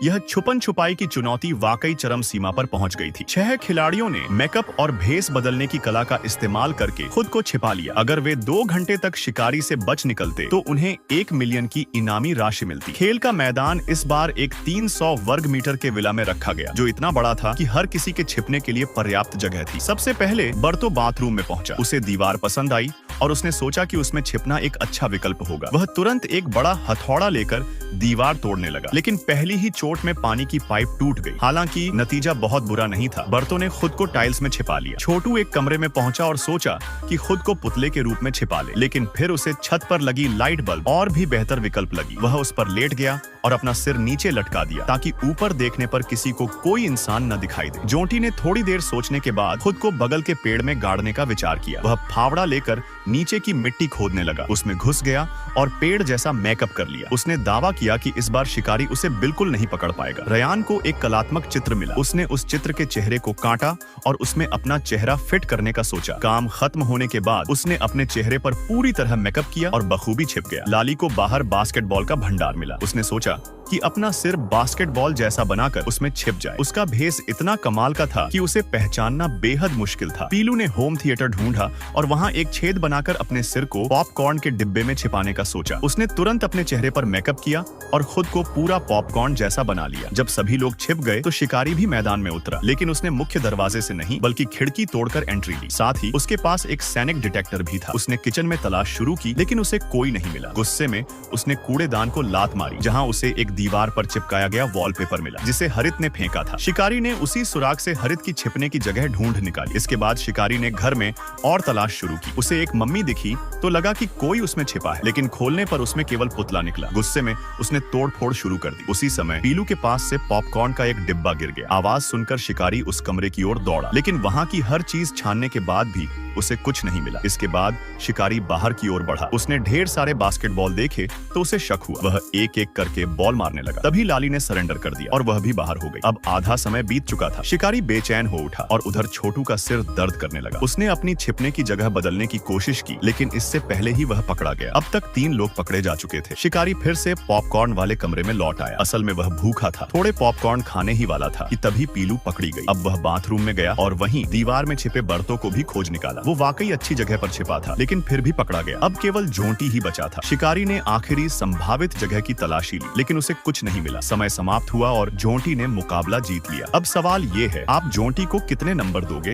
यह छुपन छुपाई की चुनौती वाकई चरम सीमा पर पहुंच गई थी। 6 खिलाड़ियों ने मेकअप और भेस बदलने की कला का इस्तेमाल करके खुद को छिपा लिया। अगर वे 2 घंटे तक शिकारी से बच निकलते तो उन्हें 1 मिलियन की इनामी राशि मिलती। खेल का मैदान इस बार एक 300 वर्ग मीटर के विला में रखा गया, जो इतना बड़ा था कि हर किसी के छिपने के लिए पर्याप्त जगह थी। सबसे पहले बर्तो बाथरूम में पहुंचा। उसे दीवार पसंद आई और उसने सोचा कि उसमें छिपना एक अच्छा विकल्प होगा। वह तुरंत एक बड़ा हथौड़ा लेकर दीवार तोड़ने लगा, लेकिन पहली ही चोट में पानी की पाइप टूट गई। हालांकि नतीजा बहुत बुरा नहीं था। बर्तो ने खुद को टाइल्स में छिपा लिया। छोटू एक कमरे में पहुंचा और सोचा कि खुद को पुतले के रूप में छिपा ले, लेकिन फिर उसे छत पर लगी लाइट बल्ब और भी बेहतर विकल्प लगी। वह उस पर लेट गया और अपना सिर नीचे लटका दिया ताकि ऊपर देखने पर किसी को कोई इंसान न दिखाई दे। जोंटी ने थोड़ी देर सोचने के बाद खुद को बगल के पेड़ में गाड़ने का विचार किया। वह फावड़ा लेकर नीचे की मिट्टी खोदने लगा, उसमें घुस गया और पेड़ जैसा मेकअप कर लिया। उसने दावा किया कि इस बार शिकारी उसे बिल्कुल नहीं पकड़ पाएगा। रयान को एक कलात्मक चित्र मिला। उसने उस चित्र के चेहरे को काटा और उसमें अपना चेहरा फिट करने का सोचा। काम खत्म होने के बाद उसने अपने चेहरे पर पूरी तरह मेकअप किया और बखूबी छिप गया। लाली को बाहर बास्केटबॉल का भंडार मिला। उसने सोचा कि अपना सिर बास्केटबॉल जैसा बनाकर उसमें छिप जाए। उसका भेस इतना कमाल का था कि उसे पहचानना बेहद मुश्किल था। पीलू ने होम थिएटर ढूंढा और वहां एक छेद बनाकर अपने सिर को पॉपकॉर्न के डिब्बे में छिपाने का सोचा। उसने तुरंत अपने चेहरे पर मेकअप किया और खुद को पूरा पॉपकॉर्न जैसा बना लिया। जब सभी लोग छिप गए तो शिकारी भी मैदान में उतरा, लेकिन उसने मुख्य दरवाजे से नहीं बल्कि खिड़की तोड़कर एंट्री ली। साथ ही उसके पास एक सैनिक डिटेक्टर भी था। उसने किचन में तलाश शुरू की, लेकिन उसे कोई नहीं मिला। गुस्से में उसने कूड़ेदान को लात मारी, जहाँ उसे एक दीवार पर चिपकाया गया वॉलपेपर मिला, जिसे हरित ने फेंका था। शिकारी ने उसी सुराग से हरित की छिपने की जगह ढूंढ निकाली। इसके बाद शिकारी ने घर में और तलाश शुरू की। उसे एक मम्मी दिखी तो लगा कि कोई उसमें छिपा है, लेकिन खोलने पर उसमें केवल पुतला निकला। गुस्से में उसने तोड़फोड़ शुरू कर दी। उसी समय पीलू के पास से पॉपकॉर्न का एक डिब्बा गिर गया। आवाज सुनकर शिकारी उस कमरे की ओर दौड़ा, लेकिन वहां की हर चीज छानने के बाद भी उसे कुछ नहीं मिला। इसके बाद शिकारी बाहर की ओर बढ़ा। उसने ढेर सारे बास्केटबॉल देखे तो उसे शक हुआ। वह एक एक करके बॉल मारने लगा। तभी लाली ने सरेंडर कर दिया और वह भी बाहर हो गई। अब आधा समय बीत चुका था। शिकारी बेचैन हो उठा और उधर छोटू का सिर दर्द करने लगा। उसने अपनी छिपने की जगह बदलने की कोशिश की, लेकिन इससे पहले ही वह पकड़ा गया। अब तक 3 लोग पकड़े जा चुके थे। शिकारी फिर से पॉपकॉर्न वाले कमरे में लौट आया। असल में वह भूखा था, थोड़े पॉपकॉर्न खाने ही वाला था कि तभी पीलू पकड़ी गई। अब वह बाथरूम में गया और वहीं दीवार में छिपे बर्तों को भी खोज निकाला। वो वाकई अच्छी जगह पर छिपा था, लेकिन फिर भी पकड़ा गया। अब केवल जोंटी ही बचा था। शिकारी ने आखिरी संभावित जगह की तलाशी ली, लेकिन उसे कुछ नहीं मिला। समय समाप्त हुआ और जोंटी ने मुकाबला जीत लिया। अब सवाल ये है, आप जोंटी को कितने नंबर दोगे?